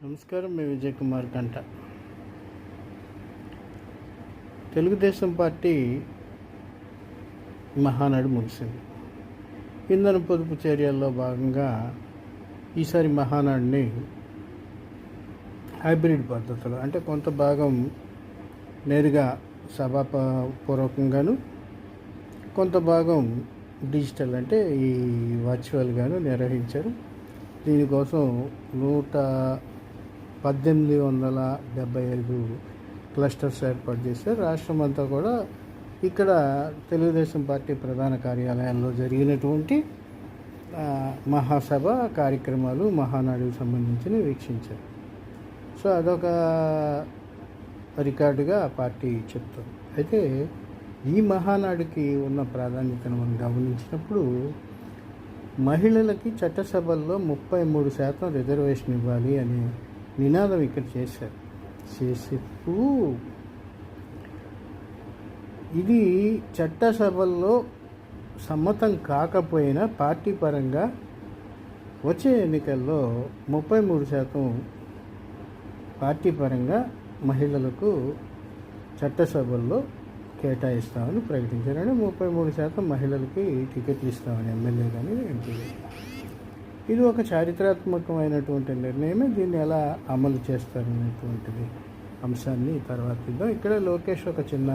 నమస్కారం. మీ విజయ్ కుమార్ గంట. తెలుగుదేశం పార్టీ మహానాడు ముగిసింది. ఇంధన పొదుపు చర్యల్లో భాగంగా ఈసారి మహానాడుని హైబ్రిడ్ పద్ధతిలో, అంటే కొంత భాగం నేరుగా సభాపూర్వకంగాను, కొంత భాగం డిజిటల్ అంటే ఈ వర్చువల్గాను నిర్వహించారు. దీనికోసం 1875 క్లస్టర్స్ ఏర్పాటు చేశారు. రాష్ట్రం అంతా కూడా ఇక్కడ తెలుగుదేశం పార్టీ ప్రధాన కార్యాలయాల్లో జరిగినటువంటి మహాసభ కార్యక్రమాలు, మహానాడుకు సంబంధించినవి వీక్షించారు. సో అదొక రికార్డుగా పార్టీ చెప్తుంది. అయితే ఈ మహానాడుకి ఉన్న ప్రాధాన్యతను మనం గమనించినప్పుడు, మహిళలకి చట్టసభల్లో 33% రిజర్వేషన్ ఇవ్వాలి అనే నినాదం ఇక్కడ చేశారు. చేసేప్పుడు ఇది చట్టసభల్లో సమ్మతం కాకపోయినా పార్టీ పరంగా వచ్చే ఎన్నికల్లో 33% పార్టీ పరంగా మహిళలకు చట్టసభల్లో కేటాయిస్తామని ప్రకటించారని, 33% మహిళలకి టికెట్లు ఇస్తామని, ఎమ్మెల్యే కానీ ఎంపీ. ఇది ఒక చారిత్రాత్మకమైనటువంటి నిర్ణయమే. దీన్ని ఎలా అమలు చేస్తారనేటువంటిది అంశాన్ని తర్వాత ఇద్దాం. ఇక్కడ లోకేష్ ఒక చిన్న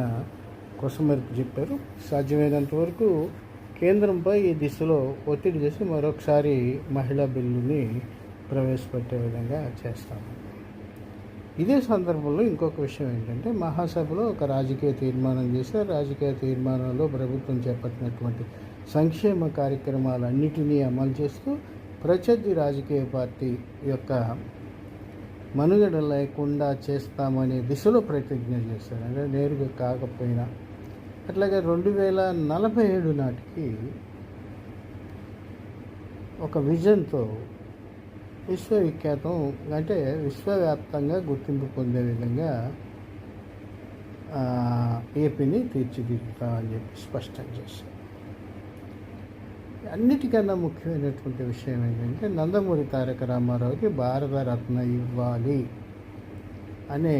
కొసమెరుపు చెప్పారు. సాధ్యమైనంత వరకు కేంద్రంపై ఈ దిశలో ఒత్తిడి చేసి మరొకసారి మహిళా బిల్లుని ప్రవేశపెట్టే విధంగా చేస్తాము. ఇదే సందర్భంలో ఇంకొక విషయం ఏంటంటే, మహాసభలో ఒక రాజకీయ తీర్మానం చేశారు. రాజకీయ తీర్మానంలో ప్రభుత్వం చేపట్టినటువంటి సంక్షేమ కార్యక్రమాలన్నిటినీ అమలు చేస్తూ ప్రత్యర్థి రాజకీయ పార్టీ యొక్క మనుగడ లేకుండా చేస్తామనే దిశలో ప్రతిజ్ఞ చేశారు. అంటే నేరుగా కాకపోయినా. అట్లాగే 2047 నాటికి ఒక విజన్తో విశ్వవిఖ్యాతం, అంటే విశ్వవ్యాప్తంగా గుర్తింపు పొందే విధంగా ఏపీని తీర్చిదిద్దుతామని చెప్పి స్పష్టం చేశారు. అన్నిటికన్నా ముఖ్యమైనటువంటి విషయం ఏంటంటే, నందమూరి తారక రామారావుకి భారతరత్న ఇవ్వాలి అనే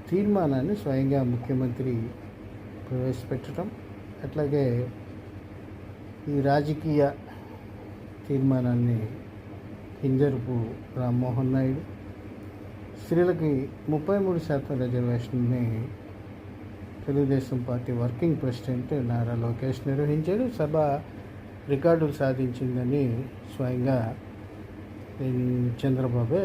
తీర్మానాన్ని స్వయంగా ముఖ్యమంత్రి ప్రవేశపెట్టడం, అట్లాగే ఈ రాజకీయ తీర్మానాన్ని కింజరపు రామ్మోహన్ నాయుడు, స్త్రీలకి 33% రిజర్వేషన్ని Telugu Desam party working president Nara Lokesh నిర్వహించారు. సభ రికార్డులు సాధించిందని స్వయంగా చంద్రబాబే